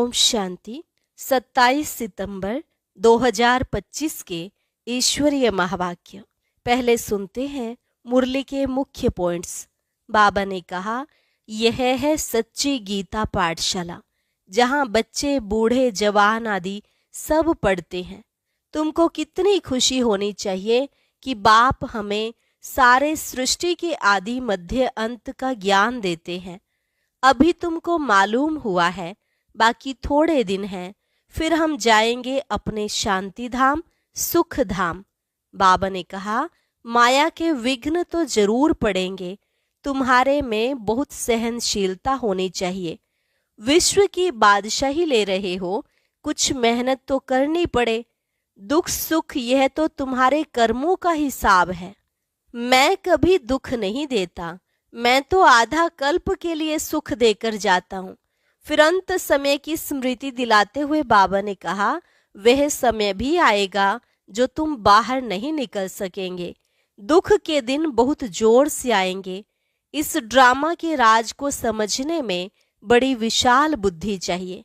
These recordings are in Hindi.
ओम शांति। 27 सितंबर 2025 के ईश्वरीय महावाक्य। पहले सुनते हैं मुरली के मुख्य पॉइंट्स। बाबा ने कहा, यह है सच्ची गीता पाठशाला जहां बच्चे बूढ़े जवान आदि सब पढ़ते हैं। तुमको कितनी खुशी होनी चाहिए कि बाप हमें सारे सृष्टि के आदि मध्य अंत का ज्ञान देते हैं। अभी तुमको मालूम हुआ है, बाकी थोड़े दिन हैं, फिर हम जाएंगे अपने शांति धाम, सुख धाम। बाबा ने कहा, माया के विघ्न तो जरूर पड़ेंगे, तुम्हारे में बहुत सहनशीलता होनी चाहिए। विश्व की बादशाही ले रहे हो, कुछ मेहनत तो करनी पड़े। दुख सुख यह तो तुम्हारे कर्मों का हिसाब है। मैं कभी दुख नहीं देता, मैं तो आधा कल्प के लिए सुख देकर जाता हूँ। फिर अंत समय की स्मृति दिलाते हुए बाबा ने कहा, वह समय भी आएगा जो तुम बाहर नहीं निकल सकेंगे। दुख के दिन बहुत जोर से आएंगे। इस ड्रामा के राज को समझने में बड़ी विशाल बुद्धि चाहिए।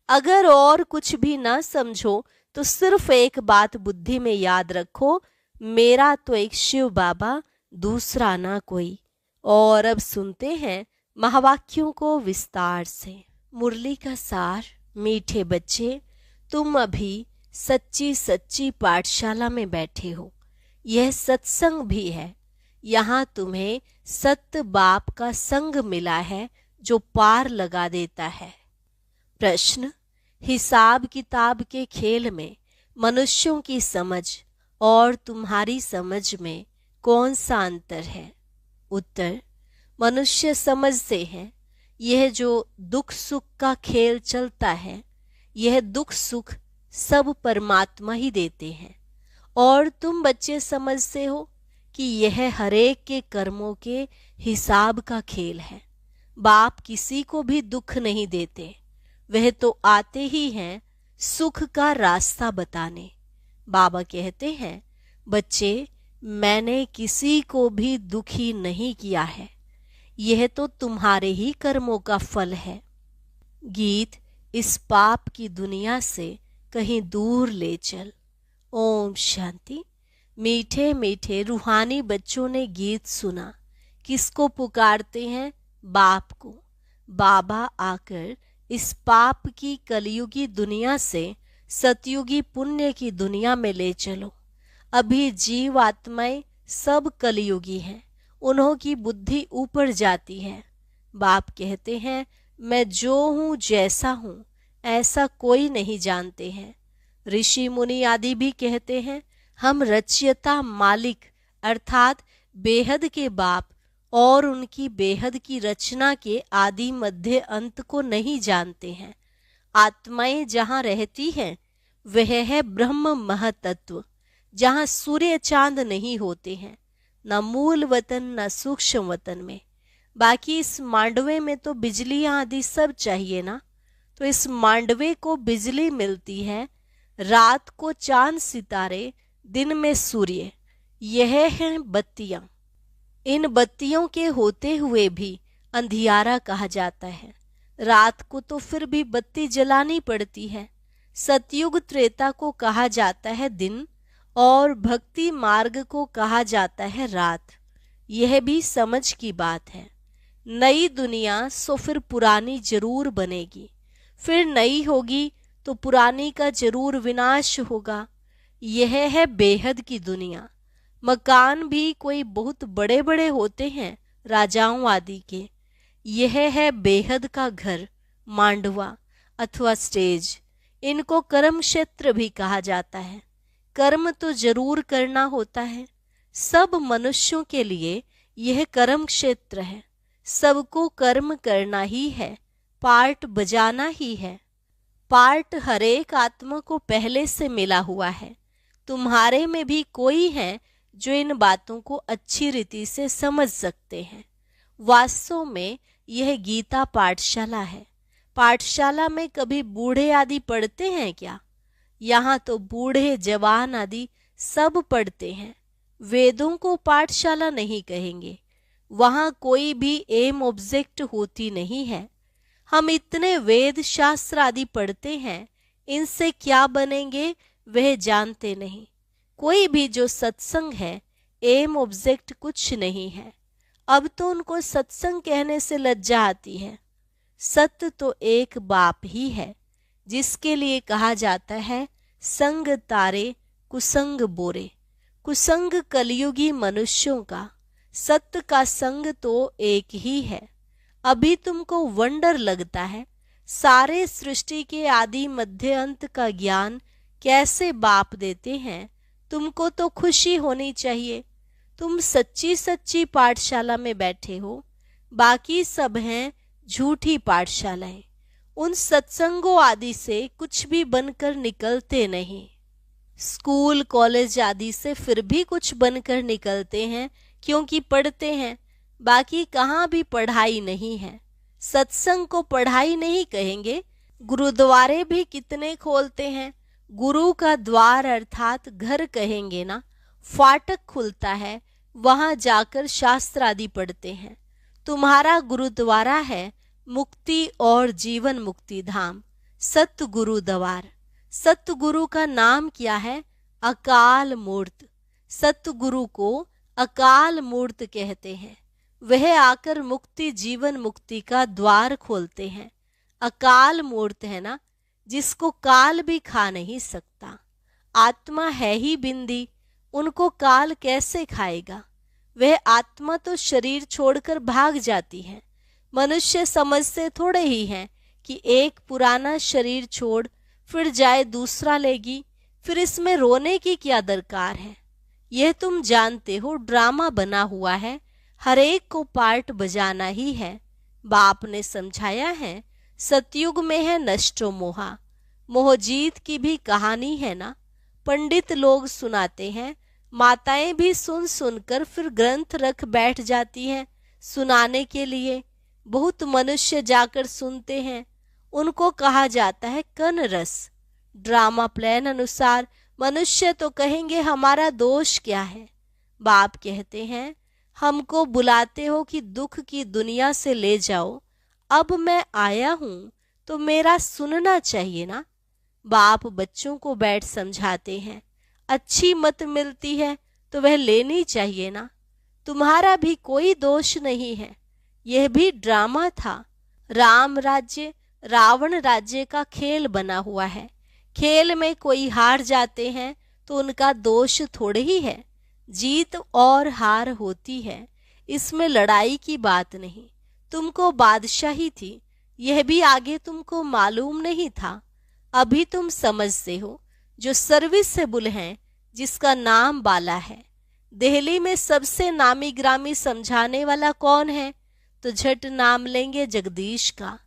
अगर और कुछ भी ना समझो तो सिर्फ एक बात बुद्धि में याद रखो, मेरा तो एक शिव बाबा, दूसरा ना कोई। और अब सुनते हैं महावाक्यों को विस्तार से। मुरली का सार। मीठे बच्चे, तुम अभी सच्ची सच्ची पाठशाला में बैठे हो। यह सत्संग भी है। यहाँ तुम्हें सत्य बाप का संग मिला है जो पार लगा देता है। प्रश्न, हिसाब किताब के खेल में मनुष्यों की समझ और तुम्हारी समझ में कौन सा अंतर है? उत्तर, मनुष्य समझते हैं यह जो दुख सुख का खेल चलता है, यह दुख सुख सब परमात्मा ही देते हैं। और तुम बच्चे समझते हो कि यह हरेक के कर्मों के हिसाब का खेल है। बाप किसी को भी दुख नहीं देते, वह तो आते ही हैं सुख का रास्ता बताने। बाबा कहते हैं, बच्चे, मैंने किसी को भी दुखी नहीं किया है, यह तो तुम्हारे ही कर्मों का फल है। गीत, इस पाप की दुनिया से कहीं दूर ले चल। ओम शांति। मीठे मीठे रूहानी बच्चों ने गीत सुना। किसको पुकारते हैं? बाप को। बाबा आकर इस पाप की कलयुगी दुनिया से सतयुगी पुण्य की दुनिया में ले चलो। अभी जीव आत्माएं सब कलयुगी हैं, उन्हों की बुद्धि ऊपर जाती है। बाप कहते हैं, मैं जो हूँ जैसा हूँ ऐसा कोई नहीं जानते हैं। ऋषि मुनि आदि भी कहते हैं, हम रचयिता मालिक अर्थात बेहद के बाप और उनकी बेहद की रचना के आदि मध्य अंत को नहीं जानते हैं। आत्माएं जहाँ रहती हैं वह है ब्रह्म महतत्व, जहाँ सूर्य चांद नहीं होते हैं, न मूल वतन न सूक्ष्म वतन में। बाकी इस मांडवे में तो बिजलियां आदि सब चाहिए ना, तो इस मांडवे को बिजली मिलती है, रात को चांद सितारे, दिन में सूर्य। यह हैं बत्तियां। इन बत्तियों के होते हुए भी अंधियारा कहा जाता है। रात को तो फिर भी बत्ती जलानी पड़ती है। सतयुग त्रेता को कहा जाता है दिन और भक्ति मार्ग को कहा जाता है रात। यह भी समझ की बात है। नई दुनिया सो फिर पुरानी जरूर बनेगी, फिर नई होगी तो पुरानी का जरूर विनाश होगा। यह है बेहद की दुनिया। मकान भी कोई बहुत बड़े बड़े होते हैं, राजाओं आदि के। यह है बेहद का घर, मांडवा अथवा स्टेज। इनको कर्म क्षेत्र भी कहा जाता है। कर्म तो जरूर करना होता है। सब मनुष्यों के लिए यह कर्म क्षेत्र है। सबको कर्म करना ही है, पार्ट बजाना ही है। पार्ट हरेक आत्मा को पहले से मिला हुआ है। तुम्हारे में भी कोई है जो इन बातों को अच्छी रीति से समझ सकते हैं। वास्तव में यह गीता पाठशाला है। पाठशाला में कभी बूढ़े आदि पढ़ते हैं क्या? यहाँ तो बूढ़े जवान आदि सब पढ़ते हैं। वेदों को पाठशाला नहीं कहेंगे। वहाँ कोई भी एम ऑब्जेक्ट होती नहीं है। हम इतने वेद शास्त्र आदि पढ़ते हैं, इनसे क्या बनेंगे वह जानते नहीं। कोई भी जो सत्संग है, एम ऑब्जेक्ट कुछ नहीं है। अब तो उनको सत्संग कहने से लज्जा आती है। सत्य तो एक बाप ही है, जिसके लिए कहा जाता है संग तारे कुसंग बोरे। कुसंग कलयुगी मनुष्यों का, सत्य का संग तो एक ही है। अभी तुमको वंडर लगता है, सारे सृष्टि के आदि मध्य अंत का ज्ञान कैसे बाप देते हैं। तुमको तो खुशी होनी चाहिए, तुम सच्ची सच्ची पाठशाला में बैठे हो, बाकी सब हैं झूठी पाठशालाएं। उन सत्संगों आदि से कुछ भी बनकर निकलते नहीं। स्कूल कॉलेज आदि से फिर भी कुछ बनकर निकलते हैं, क्योंकि पढ़ते हैं, बाकी कहाँ भी पढ़ाई नहीं है। सत्संग को पढ़ाई नहीं कहेंगे। गुरुद्वारे भी कितने खोलते हैं, गुरु का द्वार अर्थात घर कहेंगे ना। फाटक खुलता है, वहां जाकर शास्त्र आदि पढ़ते हैं। तुम्हारा गुरुद्वारा है मुक्ति और जीवन मुक्ति धाम, सतगुरु द्वार। सतगुरु का नाम क्या है? अकाल मूर्त। सतगुरु को अकाल मूर्त कहते हैं। वह आकर मुक्ति जीवन मुक्ति का द्वार खोलते हैं। अकाल मूर्त है ना, जिसको काल भी खा नहीं सकता। आत्मा है ही बिंदी, उनको काल कैसे खाएगा? वह आत्मा तो शरीर छोड़कर भाग जाती है। मनुष्य समझते थोड़े ही हैं कि एक पुराना शरीर छोड़ फिर जाए दूसरा लेगी, फिर इसमें रोने की क्या दरकार है? यह तुम जानते हो ड्रामा बना हुआ है, हर एक को पार्ट बजाना ही है। बाप ने समझाया है, सतयुग में है नष्टो मोहा। मोहजीत की भी कहानी है ना, पंडित लोग सुनाते हैं, माताएं भी सुन सुनकर फिर ग्रंथ रख बैठ जाती हैं सुनाने के लिए। बहुत मनुष्य जाकर सुनते हैं, उनको कहा जाता है कन रस। ड्रामा प्लान अनुसार मनुष्य तो कहेंगे हमारा दोष क्या है। बाप कहते हैं, हमको बुलाते हो कि दुख की दुनिया से ले जाओ, अब मैं आया हूं तो मेरा सुनना चाहिए ना। बाप बच्चों को बैठ समझाते हैं, अच्छी मत मिलती है तो वह लेनी चाहिए ना। तुम्हारा भी कोई दोष नहीं है, यह भी ड्रामा था। राम राज्य रावण राज्य का खेल बना हुआ है। खेल में कोई हार जाते हैं तो उनका दोष थोड़े ही है। जीत और हार होती है, इसमें लड़ाई की बात नहीं। तुमको बादशाही थी, यह भी आगे तुमको मालूम नहीं था, अभी तुम समझते हो। जो सर्विसेबल हैं, जिसका नाम बाला है। दिल्ली में सबसे नामी ग्रामी समझाने वाला कौन है? तो झट नाम लेंगे जगदीश का।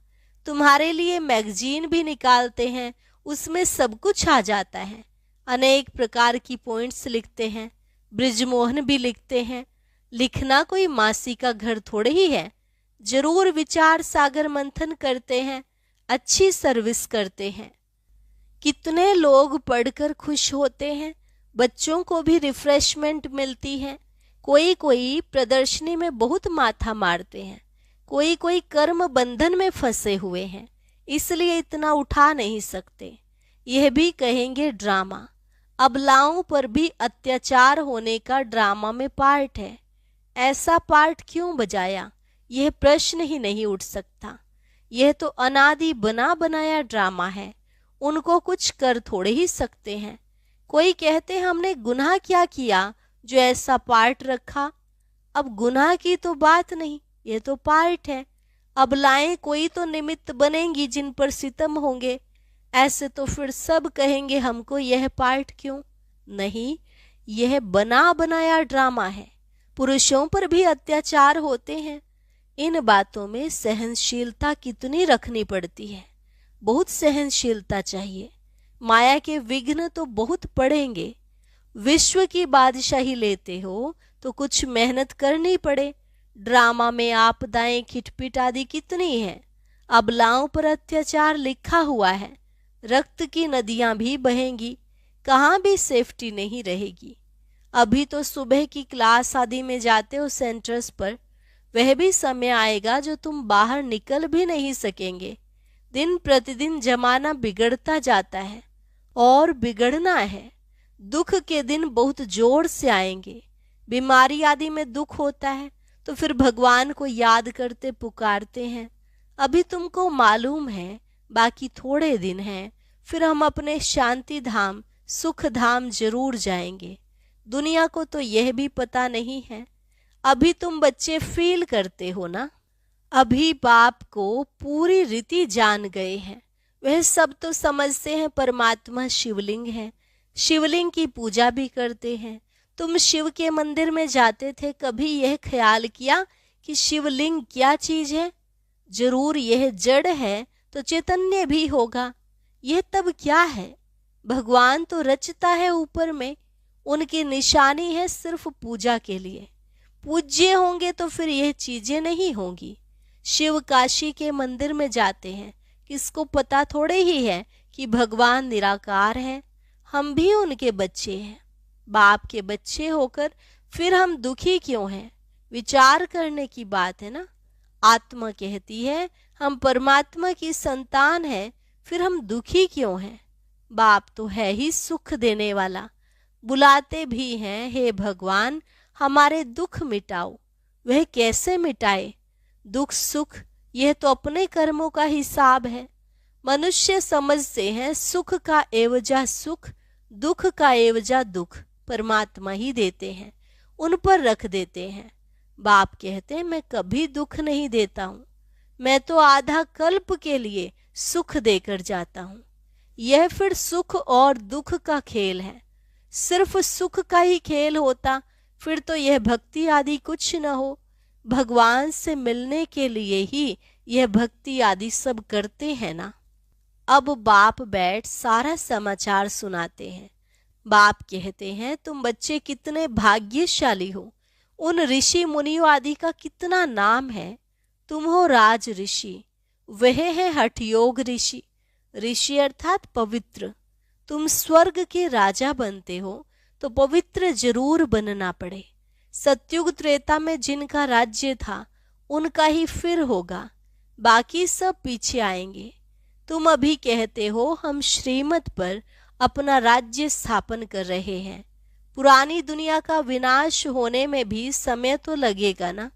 तुम्हारे लिए मैगजीन भी निकालते हैं, उसमें सब कुछ आ जाता है। अनेक प्रकार की पॉइंट्स लिखते हैं, ब्रिजमोहन भी लिखते हैं। लिखना कोई मासी का घर थोड़े ही है। जरूर विचार सागर मंथन करते हैं, अच्छी सर्विस करते हैं। कितने लोग पढ़कर खुश होते हैं, बच्चों को भी रिफ्रेशमेंट मिलती है। कोई कोई प्रदर्शनी में बहुत माथा मारते हैं, कोई कोई कर्म बंधन में फंसे हुए हैं, इसलिए इतना उठा नहीं सकते। यह भी कहेंगे ड्रामा। अबलाओं पर भी अत्याचार होने का ड्रामा में पार्ट है। ऐसा पार्ट क्यों बजाया, यह प्रश्न ही नहीं उठ सकता। यह तो अनादि बना बनाया ड्रामा है, उनको कुछ कर थोड़े ही सकते हैं। कोई कहते हमने गुनाह क्या किया जो ऐसा पार्ट रखा। अब गुनाह की तो बात नहीं, ये तो पार्ट है। अबलाएं कोई तो निमित्त बनेंगी जिन पर सितम होंगे। ऐसे तो फिर सब कहेंगे हमको यह पार्ट क्यों। नहीं, यह बना बनाया ड्रामा है। पुरुषों पर भी अत्याचार होते हैं। इन बातों में सहनशीलता कितनी रखनी पड़ती है, बहुत सहनशीलता चाहिए। माया के विघ्न तो बहुत पड़ेंगे। विश्व की बादशाही लेते हो तो कुछ मेहनत करनी पड़े। ड्रामा में आपदाएं खिटपिट आदि कितनी है। अबलाओं पर अत्याचार लिखा हुआ है, रक्त की नदियां भी बहेंगी, कहाँ भी सेफ्टी नहीं रहेगी। अभी तो सुबह की क्लास आदि में जाते हो सेंटर्स पर, वह भी समय आएगा जो तुम बाहर निकल भी नहीं सकेंगे। दिन प्रतिदिन जमाना बिगड़ता जाता है और बिगड़ना है। दुख के दिन बहुत जोर से आएंगे। बीमारी आदि में दुख होता है तो फिर भगवान को याद करते पुकारते हैं। अभी तुमको मालूम है बाकी थोड़े दिन हैं, फिर हम अपने शांति धाम सुख धाम जरूर जाएंगे। दुनिया को तो यह भी पता नहीं है। अभी तुम बच्चे फील करते हो ना, अभी बाप को पूरी रीति जान गए हैं। वह सब तो समझते हैं परमात्मा शिवलिंग है, शिवलिंग की पूजा भी करते हैं। तुम शिव के मंदिर में जाते थे, कभी यह ख्याल किया कि शिवलिंग क्या चीज है? जरूर यह जड़ है तो चैतन्य भी होगा। यह तब क्या है? भगवान तो रचता है ऊपर में, उनकी निशानी है सिर्फ पूजा के लिए। पूज्य होंगे तो फिर यह चीजें नहीं होंगी। शिव काशी के मंदिर में जाते हैं, किसको पता थोड़े ही है कि भगवान निराकार है। हम भी उनके बच्चे हैं, बाप के बच्चे होकर फिर हम दुखी क्यों हैं? विचार करने की बात है ना। आत्मा कहती है हम परमात्मा की संतान हैं, फिर हम दुखी क्यों हैं? बाप तो है ही सुख देने वाला। बुलाते भी हैं, हे भगवान हमारे दुख मिटाओ। वह कैसे मिटाए? दुख सुख यह तो अपने कर्मों का हिसाब है। मनुष्य समझते हैं सुख का एवजा सुख, दुख का एवजा दुख परमात्मा ही देते हैं, उन पर रख देते हैं। बाप कहते हैं मैं कभी दुख नहीं देता हूँ, मैं तो आधा कल्प के लिए सुख देकर जाता हूँ। यह फिर सुख और दुख का खेल है। सिर्फ सुख का ही खेल होता फिर तो यह भक्ति आदि कुछ न हो। भगवान से मिलने के लिए ही यह भक्ति आदि सब करते हैं ना। अब बाप बैठ सारा समाचार सुनाते हैं। बाप कहते हैं तुम बच्चे कितने भाग्यशाली हो। उन ऋषि मुनियों आदि का कितना नाम है। तुम हो राज ऋषि, वह है हठयोग ऋषि। ऋषि अर्थात पवित्र। तुम स्वर्ग के राजा बनते हो तो पवित्र जरूर बनना पड़े। सतयुग त्रेता में जिनका राज्य था उनका ही फिर होगा, बाकी सब पीछे आएंगे। तुम अभी कहते हो हम श्रीमत पर अपना राज्य स्थापन कर रहे हैं। पुरानी दुनिया का विनाश होने में भी समय तो लगेगा ना।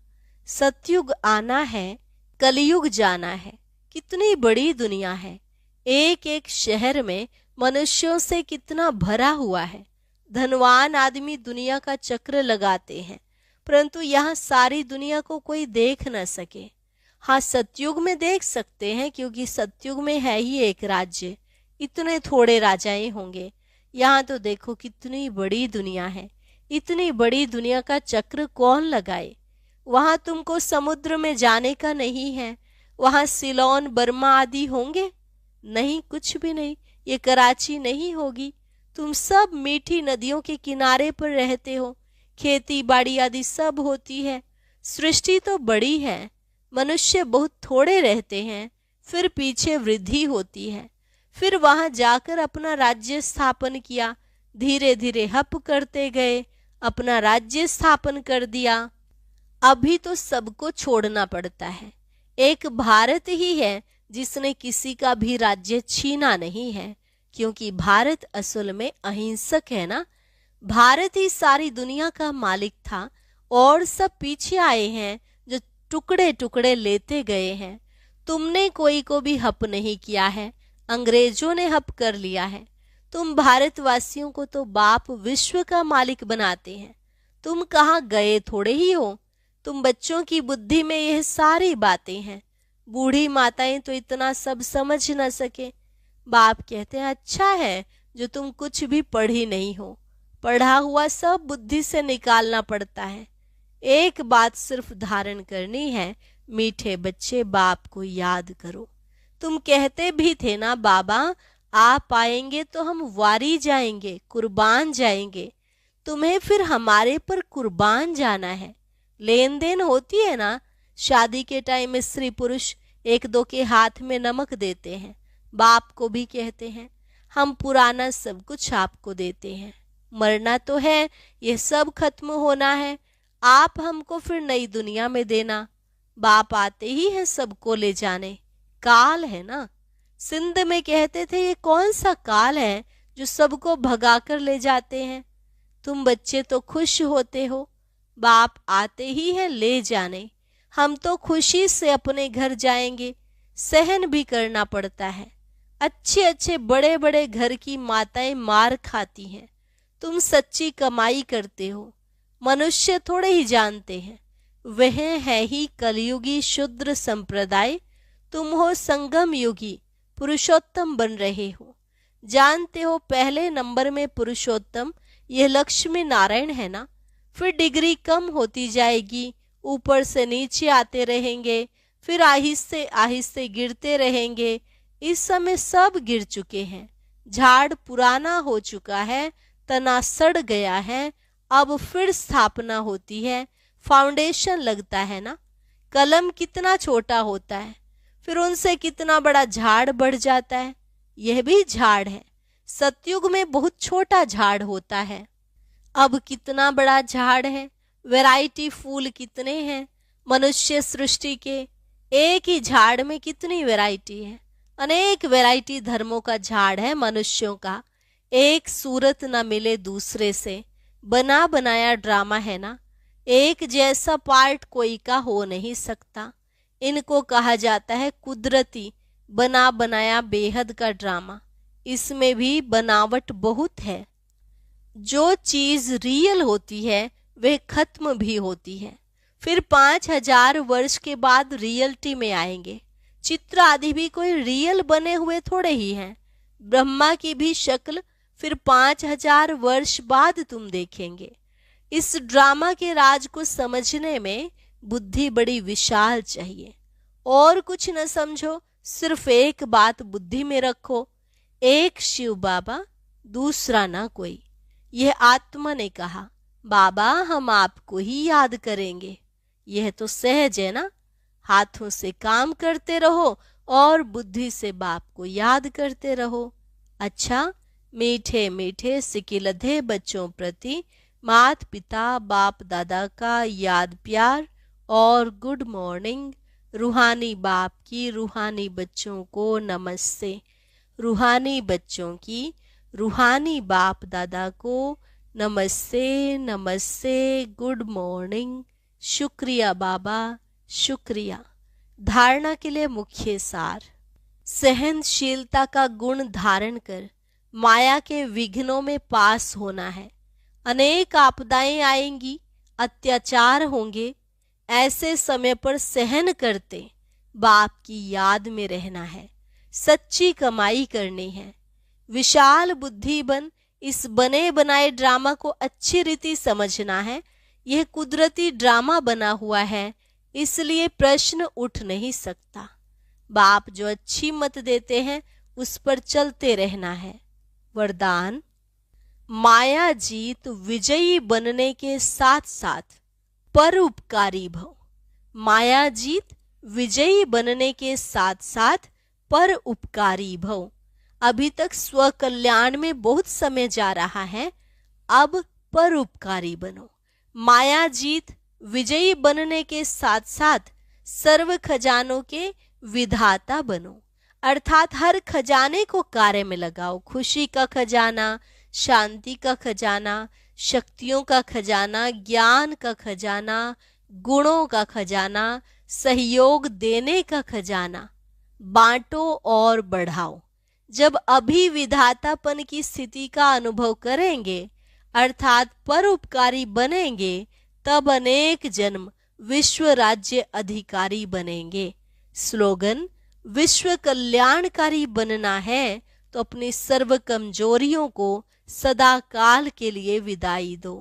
सतयुग आना है, कलयुग जाना है। कितनी बड़ी दुनिया है। एक एक शहर में मनुष्यों से कितना भरा हुआ है। धनवान आदमी दुनिया का चक्र लगाते हैं, परंतु यहाँ सारी दुनिया को कोई देख न सके। हाँ, सतयुग में देख सकते हैं, क्योंकि सतयुग में है ही एक राज्य, इतने थोड़े राजाएं होंगे। यहाँ तो देखो कितनी बड़ी दुनिया है। इतनी बड़ी दुनिया का चक्र कौन लगाए? वहां तुमको समुद्र में जाने का नहीं है। वहां सिलोन बर्मा आदि होंगे? नहीं, कुछ भी नहीं। ये कराची नहीं होगी। तुम सब मीठी नदियों के किनारे पर रहते हो। खेती बाड़ी आदि सब होती है। सृष्टि तो बड़ी है। मनुष्य बहुत थोड़े रहते हैं, फिर पीछे वृद्धि होती है। फिर वहां जाकर अपना राज्य स्थापन किया। धीरे धीरे हप करते गए, अपना राज्य स्थापन कर दिया। अभी तो सबको छोड़ना पड़ता है। एक भारत ही है जिसने किसी का भी राज्य छीना नहीं है, क्योंकि भारत असल में अहिंसक है ना। भारत ही सारी दुनिया का मालिक था और सब पीछे आए हैं जो टुकड़े टुकड़े लेते गए हैं। तुमने कोई को भी हप नहीं किया है, अंग्रेजों ने हप कर लिया है। तुम भारतवासियों को तो बाप विश्व का मालिक बनाते हैं। तुम कहाँ गए थोड़े ही हो। तुम बच्चों की बुद्धि में यह सारी बातें हैं। बूढ़ी माताएं तो इतना सब समझ न सके। बाप कहते हैं अच्छा है जो तुम कुछ भी पढ़ी नहीं हो। पढ़ा हुआ सब बुद्धि से निकालना पड़ता है। एक बात सिर्फ धारण करनी है, मीठे बच्चे बाप को याद करो। तुम कहते भी थे ना बाबा आप आएंगे तो हम वारी जाएंगे, कुर्बान जाएंगे। तुम्हें फिर हमारे पर कुर्बान जाना है। लेन देन होती है ना। शादी के टाइम में स्त्री पुरुष एक दो के हाथ में नमक देते हैं। बाप को भी कहते हैं हम पुराना सब कुछ आपको देते हैं। मरना तो है, यह सब खत्म होना है। आप हमको फिर नई दुनिया में देना। बाप आते ही हैं सबको ले जाने, काल है ना। सिंध में कहते थे ये कौन सा काल है जो सबको भगाकर ले जाते हैं। तुम बच्चे तो खुश होते हो, बाप आते ही हैं ले जाने। हम तो खुशी से अपने घर जाएंगे, सहन भी करना पड़ता है। अच्छे अच्छे बड़े बड़े घर की माताएं मार खाती हैं। तुम सच्ची कमाई करते हो, मनुष्य थोड़े ही जानते हैं। वह है ही कलयुगी शूद्र संप्रदाय, तुम हो संगम युगी पुरुषोत्तम बन रहे हो। जानते हो पहले नंबर में पुरुषोत्तम यह लक्ष्मी नारायण है ना। फिर डिग्री कम होती जाएगी, ऊपर से नीचे आते रहेंगे, फिर आहिस्ते आहिस्ते गिरते रहेंगे। इस समय सब गिर चुके हैं, झाड़ पुराना हो चुका है, तना सड़ गया है, अब फिर स्थापना होती है, फाउंडेशन लगता है ना। कलम कितना छोटा होता है, फिर उनसे कितना बड़ा झाड़ बढ़ जाता है। यह भी झाड़ है, सतयुग में बहुत छोटा झाड़ होता है, अब कितना बड़ा झाड़ है। वैरायटी फूल कितने हैं मनुष्य सृष्टि के, एक ही झाड़ में कितनी वैरायटी है। अनेक वैरायटी धर्मों का झाड़ है मनुष्यों का, एक सूरत न मिले दूसरे से, बना बनाया ड्रामा है ना। एक जैसा पार्ट कोई का हो नहीं सकता। इनको कहा जाता है कुदरती बना बनाया बेहद का ड्रामा। इसमें भी बनावट बहुत है। जो चीज रियल होती है वह खत्म भी होती है, फिर 5000 वर्ष के बाद रियलिटी में आएंगे। चित्र आदि भी कोई रियल बने हुए थोड़े ही हैं। ब्रह्मा की भी शक्ल फिर 5000 वर्ष बाद तुम देखेंगे। इस ड्रामा के राज को समझने में बुद्धि बड़ी विशाल चाहिए। और कुछ न समझो, सिर्फ एक बात बुद्धि में रखो, एक शिव बाबा, दूसरा ना कोई। यह आत्मा ने कहा, बाबा हम आपको ही याद करेंगे। यह तो सहज है ना। हाथों से काम करते रहो और बुद्धि से बाप को याद करते रहो। अच्छा, मीठे मीठे सिकिलधे बच्चों प्रति माता पिता बाप दादा का याद प्यार और गुड मॉर्निंग। रूहानी बाप की रूहानी बच्चों को नमस्ते। रूहानी बच्चों की रूहानी बाप दादा को नमस्ते नमस्ते, गुड मॉर्निंग। शुक्रिया बाबा, शुक्रिया। धारणा के लिए मुख्य सार, सहनशीलता का गुण धारण कर माया के विघ्नों में पास होना है। अनेक आपदाएं आएंगी, अत्याचार होंगे, ऐसे समय पर सहन करते बाप की याद में रहना है। सच्ची कमाई करनी है। विशाल बुद्धि बन इस बने बनाए ड्रामा को अच्छी रीति समझना है। यह कुदरती ड्रामा बना हुआ है, इसलिए प्रश्न उठ नहीं सकता। बाप जो अच्छी मत देते हैं उस पर चलते रहना है। वरदान, माया जीत विजयी बनने के साथ साथ परोपकारी भव। माया जीत विजयी बनने के साथ साथ परोपकारी भव। अभी तक स्व कल्याण में बहुत समय जा रहा है, अब परोपकारी बनो। माया जीत विजयी बनने के साथ साथ सर्व खजानों के विधाता बनो, अर्थात हर खजाने को कार्य में लगाओ। खुशी का खजाना, शांति का खजाना, शक्तियों का खजाना, ज्ञान का खजाना, गुणों का खजाना, सहयोग देने का खजाना बांटो और बढ़ाओ। जब अभी विधातापन की स्थिति का अनुभव करेंगे, अर्थात परोपकारी बनेंगे, तब अनेक जन्म विश्व राज्य अधिकारी बनेंगे। स्लोगन, विश्व कल्याणकारी बनना है तो अपनी सर्व कमजोरियों को सदा काल के लिए विदाई दो।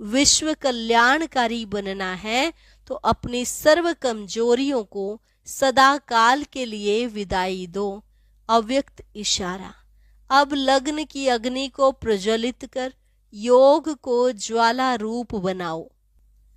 विश्व कल्याणकारी बनना है तो अपनी सर्व कमजोरियों को सदा काल के लिए विदाई दो। अव्यक्त इशारा, अब लग्न की अग्नि को प्रज्वलित कर योग को ज्वाला रूप बनाओ।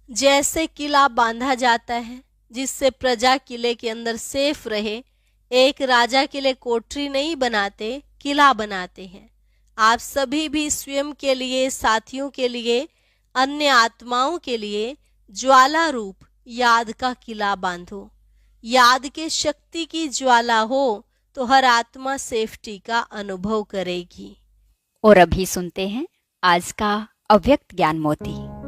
जैसे किला बांधा जाता है जिससे प्रजा किले के अंदर सेफ रहे, एक राजा के लिए कोठरी नहीं बनाते, किला बनाते हैं। आप सभी भी स्वयं के लिए, साथियों के लिए, अन्य आत्माओं के लिए ज्वाला रूप याद का किला बांधो। याद के शक्ति की ज्वाला हो तो हर आत्मा सेफ्टी का अनुभव करेगी। और अभी सुनते हैं आज का अव्यक्त ज्ञान मोती।